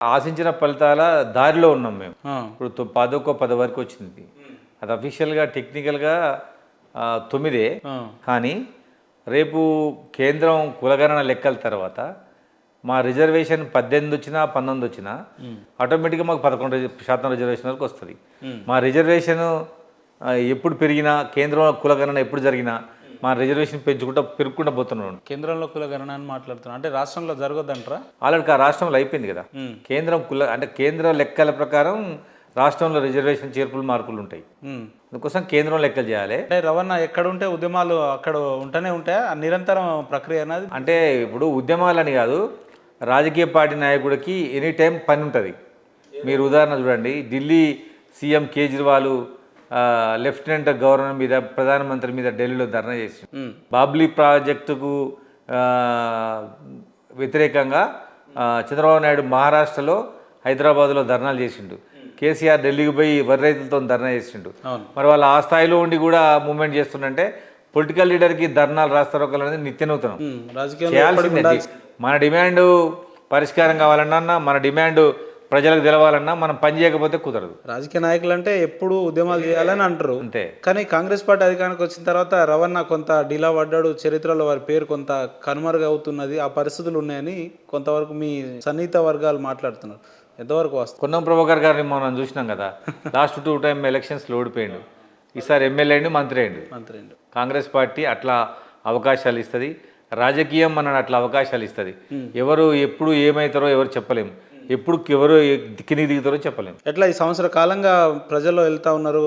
ఆశించిన ఫలితాల దారిలో ఉన్నాం మేము. ఆ, ఇప్పుడు 10 వరకు వచ్చింది. అది అఫీషియల్గా టెక్నికల్గా 9. ఆ, కానీ రేపు కేంద్రం కులగణన లెక్కల తర్వాత మా రిజర్వేషన్ 18 వచ్చినా 19 వచ్చినా ఆటోమేటిక్గా మాకు 11% రిజర్వేషన్ వరకు వస్తుంది. మా రిజర్వేషన్ ఎప్పుడు పెరిగినా, కేంద్రంలో కులగణన ఎప్పుడు జరిగినా మా రిజర్వేషన్ పెరుగుకుంటూ పోతున్నాం. కేంద్రంలో కుల గణన అని మాట్లాడుతున్నా, అంటే రాష్ట్రంలో జరగొద్దంటారా? ఆల్రెడీ ఆ రాష్ట్రంలో అయిపోయింది కదా. కేంద్రం అంటే కేంద్ర లెక్కల ప్రకారం రాష్ట్రంలో రిజర్వేషన్ చేర్పులు మార్పులు ఉంటాయి. అందుకోసం కేంద్రం లెక్కలు చేయాలి. అంటే రవాణా ఎక్కడ ఉంటే ఉద్యమాలు అక్కడ ఉంటూనే ఉంటాయా? నిరంతరం ప్రక్రియ అనేది. అంటే ఇప్పుడు ఉద్యమాలని కాదు, రాజకీయ పార్టీ నాయకుడికి ఎనీ టైం పని ఉంటుంది. మీరు ఉదాహరణ చూడండి, Delhi CM Kejriwal lieutenant governor మీద, ప్రధానమంత్రి మీద ఢిల్లీలో ధర్నా చేసి బాబ్లీ ప్రాజెక్టుకు వ్యతిరేకంగా చంద్రబాబు నాయుడు మహారాష్ట్రలో, హైదరాబాద్లో ధర్నాలు చేసిండు. కేసీఆర్ ఢిల్లీకి పోయి వరి రైతులతో ధర్నా చేసిండు. మరి వాళ్ళు ఆ స్థాయిలో ఉండి కూడా మూవ్మెంట్ చేస్తుండంటే పొలిటికల్ లీడర్కి ధర్నాలు రాస్తారు అనేది నిత్యనూతనం. చేయాల్సిందే. మన డిమాండ్ పరిష్కారం కావాలన్నా, మన డిమాండ్ ప్రజలకు తెలవాలన్నా మనం పని చేయకపోతే కుదరదు. రాజకీయ నాయకులు అంటే ఎప్పుడు ఉద్యమాలు చేయాలని అంటారు అంతే. కానీ కాంగ్రెస్ పార్టీ అధికారానికి వచ్చిన తర్వాత రవాణా కొంత డీలా పడ్డాడు, చరిత్రలో వారి పేరు కొంత కనుమరుగు అవుతున్నది, ఆ పరిస్థితులు ఉన్నాయని కొంతవరకు మీ సన్నిహిత వర్గాలు మాట్లాడుతున్నారు. ఎంతవరకు వస్తుంది? పొన్నం ప్రభాకర్ గారిని మనం చూసినాం కదా, లాస్ట్ 2 టైం ఎలక్షన్స్లో ఓడిపోయిండు. ఈసారి ఎమ్మెల్యే అయిండు, మంత్రి అయిండు. కాంగ్రెస్ పార్టీ అట్లా అవకాశాలు ఇస్తుంది, రాజకీయం మనని అట్లా అవకాశాలు ఇస్తుంది. ఎవరు ఎప్పుడు ఏమవుతారో ఎవరు చెప్పలేము, ఎప్పుడు ఎవరు దిక్కిని దిగుతారో చెప్పలేము. ఎట్లా ఈ సంవత్సర కాలంగా ప్రజల్లో వెళ్తా ఉన్నారు,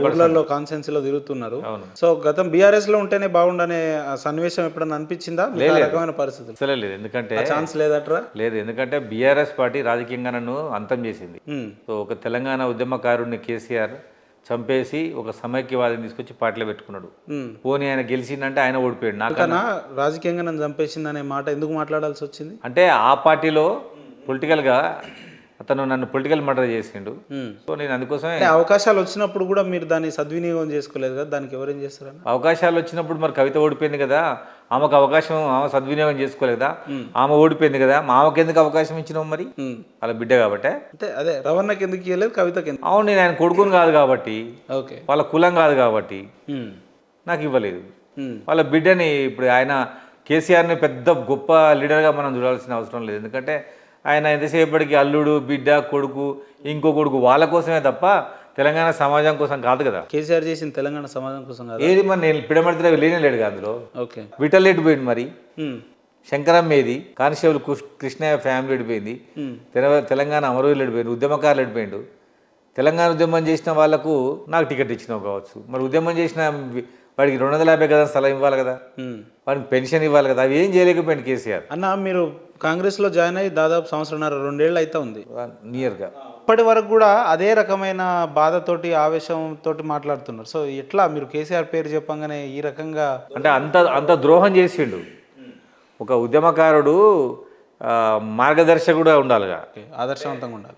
ఊర్లలో కాన్స్టెన్సీలో తిరుగుతున్నారు. సో గతం బీఆర్ఎస్ లో ఉంటేనే బాగుండనే సన్నివేశం ఎప్పుడన్నా అనిపించిందా? రకమైన పరిస్థితులు అసలే లేదు. ఎందుకంటే ఛాన్స్ లేదట్రా? లేదు. ఎందుకంటే బీఆర్ఎస్ పార్టీ రాజకీయంగా నన్ను అంతం చేసింది. సో ఒక తెలంగాణ ఉద్యమకారుడిని కేసీఆర్ చంపేసి ఒక సమైక్యవాదిని తీసుకొచ్చి పార్టీలో పెట్టుకున్నాడు. పోనీ ఆయన గెలిచిందంటే ఆయన ఓడిపోయాడు. నాకన్నా రాజకీయంగా నన్ను చంపేసింది అనే మాట ఎందుకు మాట్లాడాల్సి వచ్చింది అంటే ఆ పార్టీలో పొలిటికల్గా అతను నన్ను పొలిటికల్ మర్డర్ చేసిండు. సో నేను అందుకోసమే అవకాశాలు వచ్చినప్పుడు కూడా మీరు దాన్ని సద్వినియోగం చేసుకోలేదు కదా, దానికి ఎవరేం చేస్తారని? అవకాశాలు వచ్చినప్పుడు మరి కవిత ఓడిపోయింది కదా, ఆమెకు అవకాశం ఆమె సద్వినియోగం చేసుకోలేదా? ఆమె ఓడిపోయింది కదా, ఆమెకు ఎందుకు అవకాశం ఇచ్చినావు? మరి వాళ్ళ బిడ్డ కాబట్టి. అంటే అదే రవణకి ఎందుకు ఇవ్వలేదు, కవితకి? అవును, నేను ఆయన కొడుకుని కాదు కాబట్టి, ఓకే, వాళ్ళ కులం కాదు కాబట్టి నాకు ఇవ్వలేదు. వాళ్ళ బిడ్డని ఇప్పుడు ఆయన కేసీఆర్ని పెద్ద గొప్ప లీడర్గా మనం చూడాల్సిన అవసరం లేదు. ఎందుకంటే ఆయన ఎంతసేపటికి అల్లుడు, బిడ్డ, కొడుకు, ఇంకో కొడుకు వాళ్ళ కోసమే తప్ప తెలంగాణ సమాజం కోసం కాదు కదా. కేసీఆర్ చేసిన తెలంగాణ సమాజం కోసం కాదు. ఏది మరి నేను పిడమడితే లేనేలేడు అందులో. ఓకే, విఠల్ ఎడిపోయింది, మరి శంకరమ్మ ఏది, కానిస్టేబుల్ కృష్ణయ్య ఫ్యామిలీ ఎడిపోయింది, తెలంగాణ అమరవీరులు ఎడిపోయింది, ఉద్యమకారులు ఎడిపోయిండు. తెలంగాణ ఉద్యమం చేసిన వాళ్ళకు నాకు టికెట్ ఇచ్చినావు కావచ్చు, మరి ఉద్యమం చేసిన వాడికి 250 గజం స్థలం ఇవ్వాలి కదా, వాడికి పెన్షన్ ఇవ్వాలి కదా, అవి ఏం చేయలేకపోయింది కేసీఆర్. అన్న మీరు కాంగ్రెస్లో జాయిన్ అయ్యి దాదాపు 1.5-2 ఏళ్ళు అయితే ఉంది నియర్గా. ఇప్పటి వరకు కూడా అదే రకమైన బాధతోటి, ఆవేశంతో మాట్లాడుతున్నారు. సో ఎట్లా మీరు కేసీఆర్ పేరు చెప్పంగానే ఈ రకంగా అంటే అంత ద్రోహం చేసిండు. ఒక ఉద్యమకారుడు మార్గదర్శకుడుగా ఉండాలిగా, ఆదర్శవంతంగా ఉండాలి.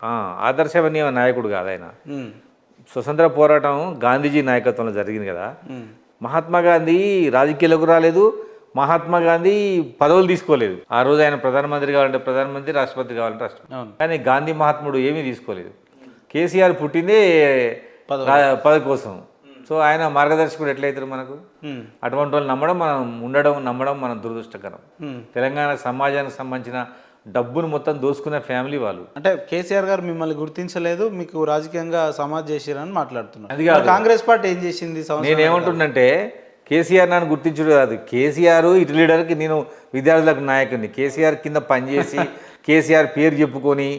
ఆదర్శవనీయ నాయకుడు కాదు ఆయన. స్వతంత్ర పోరాటం గాంధీజీ నాయకత్వంలో జరిగింది కదా. మహాత్మా గాంధీ రాజకీయాలకు రాలేదు, మహాత్మా గాంధీ పదవులు తీసుకోలేదు. ఆ రోజు ఆయన ప్రధానమంత్రి కావాలంటే ప్రధానమంత్రి, రాష్ట్రపతి కావాలంటే రాష్ట్రపతి. కానీ గాంధీ మహాత్ముడు ఏమీ తీసుకోలేదు. కేసీఆర్ పుట్టిందే పదవి కోసం. సో ఆయన మార్గదర్శకుడు ఎట్లయితారు మనకు? అటువంటి వాళ్ళు నమ్మడం మన దురదృష్టకరం. తెలంగాణ సమాజానికి సంబంధించిన డబ్బును మొత్తం దోసుకునే ఫ్యామిలీ వాళ్ళు. అంటే కేసీఆర్ గారు మిమ్మల్ని గుర్తించలేదు, మీకు రాజకీయంగా సమాజ్ చేసిరని మాట్లాడుతున్నారు. అది కాదు, కాంగ్రెస్ పార్టీ ఏం చేసింది? నేనేమంటున్నంటే కేసీఆర్ నన్ను గుర్తించడు కాదు, కేసీఆర్ ఇటు లీడర్కి, నేను విద్యార్థులకు నాయకుడిని. కేసీఆర్ కింద పనిచేసి కేసీఆర్ పేరు చెప్పుకొని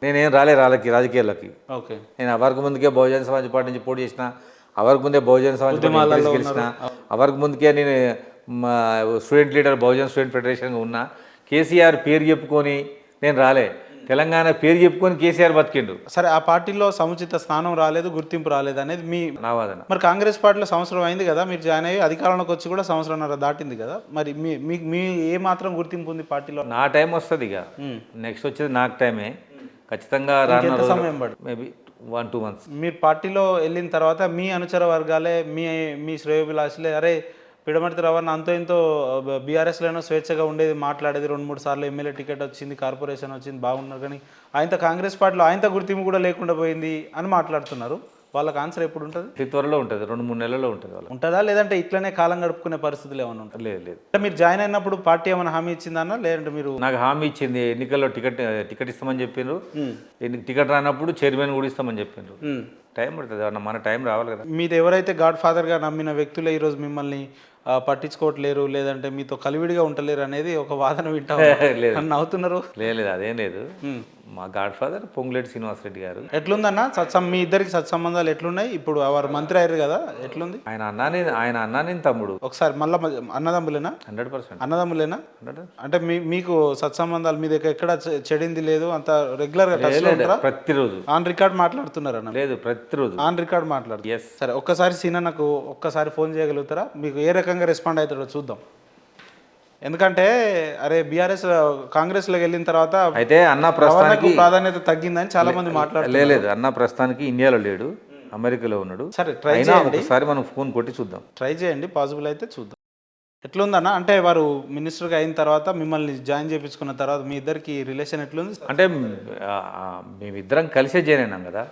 నేనేం రాజకీయాలకి. ఓకే, నేను అవరకు ముందుకే బహుజన సమాజ్ పార్టీ నుంచి పోటీ చేసిన, అవరకు ముందే బహుజన సమాజ్ పార్టీ గెలిచిన, అవరకు ముందుకే నేను స్టూడెంట్ లీడర్ బహుజన స్టూడెంట్ ఫెడరేషన్గా ఉన్నా. కేసీఆర్ పేరు చెప్పుకొని నేను రాలే, తెలంగాణ పేరు చెప్పుకొని కేసీఆర్ బతికిండు. సరే, ఆ పార్టీలో సముచిత స్థానం రాలేదు, గుర్తింపు రాలేదు అనేది మీ నా వాదన. మరి కాంగ్రెస్ పార్టీలో సంవత్సరం అయింది కదా మీరు జాయిన్ అయ్యి, అధికారంలోకి వచ్చి కూడా 1.5 దాటింది కదా, మరి మీ ఏ మాత్రం గుర్తింపు ఉంది పార్టీలో? నా టైం వస్తుంది ఇక, నెక్స్ట్ వచ్చేది నాకు టైమే ఖచ్చితంగా. రానున్న సమయం పడు, మేబీ 1-2 months. మీరు పార్టీలో వెళ్ళిన తర్వాత మీ అనుచర వర్గాలే, మీ శ్రేయోభిలాషులే, అరే పిడమర్తి రవణ అంతో ఇంతో బీఆర్ఎస్లోనో స్వేచ్ఛగా ఉండేది, మాట్లాడేది, 2-3 సార్లు ఎమ్మెల్యే టికెట్ వచ్చింది, కార్పొరేషన్ వచ్చింది, బాగున్నారు. కానీ ఆయనతో కాంగ్రెస్ పార్టీలో ఆయనతో గుర్తింపు కూడా లేకుండా పోయింది అని మాట్లాడుతున్నారు. వాళ్ళకి ఆన్సర్ ఎప్పుడు ఉంటుంది? అతి త్వరలో ఉంటుంది, 2-3 నెలల్లో ఉంటుంది వాళ్ళకి. ఉంటుందా, లేదంటే ఇట్లనే కాలం గడుపుకునే పరిస్థితులు ఏమైనా ఉంటాయి? లేదు లేదు, అంటే మీరు జాయిన్ అయినప్పుడు పార్టీ ఏమైనా హామీ ఇచ్చిందన్నా, లేదంటే మీరు? నాకు హామీ ఇచ్చింది, ఎన్నికల్లో టికెట్ ఇస్తామని చెప్పిండ్రు. టికెట్ రానప్పుడు చైర్మన్ కూడా ఇస్తామని చెప్పిండ్రు. టైం పడుతుంది, మన టైం రావాలి కదా. మీరు ఎవరైతే గాడ్ ఫాదర్గా నమ్మిన వ్యక్తులే ఈరోజు మిమ్మల్ని పట్టించుకోవట్లేరు, లేదంటే మీతో కలివిడిగా ఉండలేరు అనేది ఒక వాదన వింటా లేదు. నన్ను అవుతున్నారు. లేదు అదేం లేదు. మా గాడ్ ఫాదర్ పొంగులేటి శ్రీనివాసరెడ్డి గారు. ఎట్లుందన్న మీ ఇద్దరికి సత్సంబంధాలు ఎట్లున్నాయి? ఇప్పుడు వారు మంత్రి అయ్యారు కదా, ఎట్లుంది? ఆయన అన్నాని తమ్ముడు. ఒకసారి మళ్ళీ అన్నదమ్ములేనా? 100%. అన్నదమ్ములేనా? అంటే మీకు సత్సంబంధాలు మీ దగ్గర ఎక్కడ చెడింది లేదు, అంత రెగ్యులర్ గా టచ్ లో ఉంటారా? ప్రతిరోజు ఆన్ రికార్డ్ మాట్లాడుతున్నారన్న? లేదు, ప్రతిరోజు ఆన్ రికార్డ్ మాట్లాడు. ఎస్. సరే, ఒక్కసారి సీనన్నకు ఒక్కసారి ఫోన్ చేయగలుగుతారా? మీకు ఏ రకంగా రెస్పాండ్ అవుతాడో చూద్దాం. ఎందుకంటే అరే బీఆర్ఎస్ కాంగ్రెస్లోకి వెళ్ళిన తర్వాత అయితే అన్న ప్రస్తుతానికి ప్రాధాన్యత తగ్గిందని చాలా మంది మాట్లాడుతున్నారు. లేదు, అన్న ప్రస్తుతానికి ఇండియాలో లేడు, అమెరికాలో ఉన్నాడు. సరే, ట్రై చేయండి, ఒకసారి మనం ఫోన్ కొట్టి చూద్దాం. ట్రై చేయండి, పాసిబుల్ అయితే చూద్దాం. ఎట్లుందన్న? అంటే వారు మినిస్టర్గా అయిన తర్వాత మిమ్మల్ని జాయిన్ చేయించుకున్న తర్వాత మీ ఇద్దరికి రిలేషన్ ఎట్లుంది? అంటే మేమిద్దరం కలిసే జాయిన్ అయినాం కదా.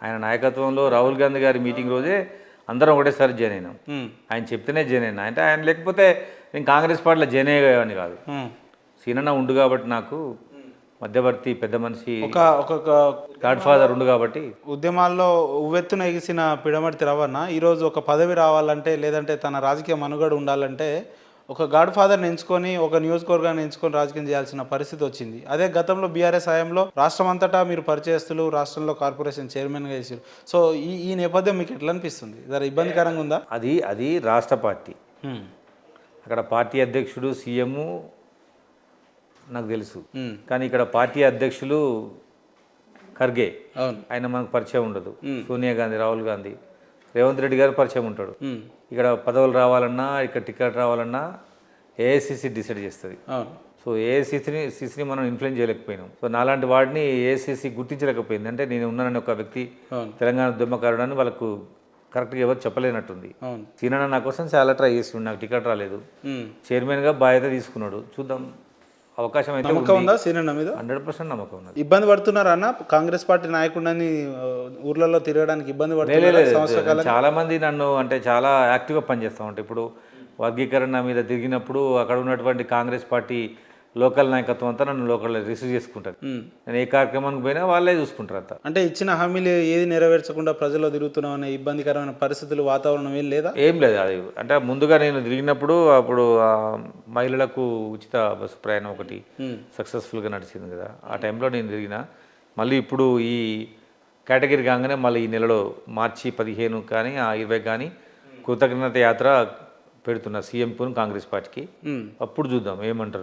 ఆయన నాయకత్వంలో రాహుల్ గాంధీ గారి మీటింగ్ రోజే అందరం ఒకటేసారి జాయిన్ అయినాం. ఆయన చెప్తేనే జాయిన్ అయినా. అంటే ఆయన లేకపోతే నేను కాంగ్రెస్ పార్టీలో జాయిన్ అయ్యేవాడిని కాదు. సీనన్న ఉండు కాబట్టి, నాకు మధ్యవర్తి పెద్ద మనిషి ఒక గాడ్ ఫాదర్ ఉండు కాబట్టి. ఉద్యమాల్లో ఉవ్వెత్తున ఎగిసిన పిడమర్తి రవణ ఈరోజు ఒక పదవి రావాలంటే, లేదంటే తన రాజకీయ మనుగడ ఉండాలంటే ఒక గాడ్ ఫాదర్ని ఎంచుకొని, ఒక నియోజకవర్గాన్ని ఎంచుకొని రాజకీయం చేయాల్సిన పరిస్థితి వచ్చింది. అదే గతంలో బీఆర్ఎస్ హయాంలో రాష్ట్రం అంతటా మీరు పరిచయస్తులు, రాష్ట్రంలో కార్పొరేషన్ చైర్మన్గా చేసారు. సో ఈ నేపథ్యం మీకు ఎట్లా అనిపిస్తుంది? జర ఇబ్బందికరంగా ఉందా? అది రాష్ట్ర పార్టీ. అక్కడ పార్టీ అధ్యక్షుడు సీఎం నాకు తెలుసు, కానీ ఇక్కడ పార్టీ అధ్యక్షులు ఖర్గే, ఆయన మనకు పరిచయం ఉండదు. సోనియా గాంధీ, రాహుల్ గాంధీ, రేవంత్ రెడ్డి గారు పరిచయం ఉంటాడు. ఇక్కడ పదవులు రావాలన్నా, ఇక్కడ టికెట్ రావాలన్నా ఏఐసిసి డిసైడ్ చేస్తుంది. సో ఏఐసిసిని మనం ఇన్ఫ్లుయెన్స్ చేయలేకపోయినాం. సో నాలాంటి వాడిని ఏఐసిసి గుర్తించలేకపోయింది. అంటే నేను ఉన్నానని ఒక వ్యక్తి, తెలంగాణ ఉద్యమకారుడు అని వాళ్ళకు కరెక్ట్గా ఎవరు చెప్పలేనట్టుంది. సీనన్న నా కోసం చాలా ట్రై చేస్తుండు, నాకు టికెట్ రాలేదు. చైర్మన్గా బాధ్యత తీసుకున్నాడు. చూద్దాం, అవకాశం అయితే ఉందా సీనన్న మీద? 100% నమ్మకం ఉన్నది. ఇబ్బంది పడుతున్నారా అన్న? కాంగ్రెస్ పార్టీ నాయకుడిని ఊర్లలో తిరగడానికి ఇబ్బంది పడుతున్నారు చాలా మంది. నన్ను అంటే చాలా యాక్టివ్గా పనిచేస్తూ ఉంటాయి. ఇప్పుడు వర్గీకరణ మీద తిరిగినప్పుడు అక్కడ ఉన్నటువంటి కాంగ్రెస్ పార్టీ లోకల్ నాయకత్వం అంతా నన్ను లోకల్ రిసీవ్ చేసుకుంటారు. నేను ఏ కార్యక్రమానికి పోయినా వాళ్ళే చూసుకుంటారు అంతా. అంటే ఇచ్చిన హామీలు ఏది నెరవేర్చకుండా ప్రజల్లో తిరుగుతున్నాం అనే ఇబ్బందికరమైన పరిస్థితులు, వాతావరణం ఏం లేదా? ఏం లేదు. అది అంటే ముందుగా నేను తిరిగినప్పుడు అప్పుడు మహిళలకు ఉచిత బస్సు ప్రయాణం ఒకటి సక్సెస్ఫుల్గా నడిచింది కదా, ఆ టైంలో నేను తిరిగిన. మళ్ళీ ఇప్పుడు ఈ కేటగిరీ కాగానే మళ్ళీ ఈ నెలలో మార్చి 15 కానీ 20 కానీ కృతజ్ఞత యాత్ర పెడుతున్న సీఎంకు కాంగ్రెస్ పార్టీకి. అప్పుడు చూద్దాం ఏమంటారు.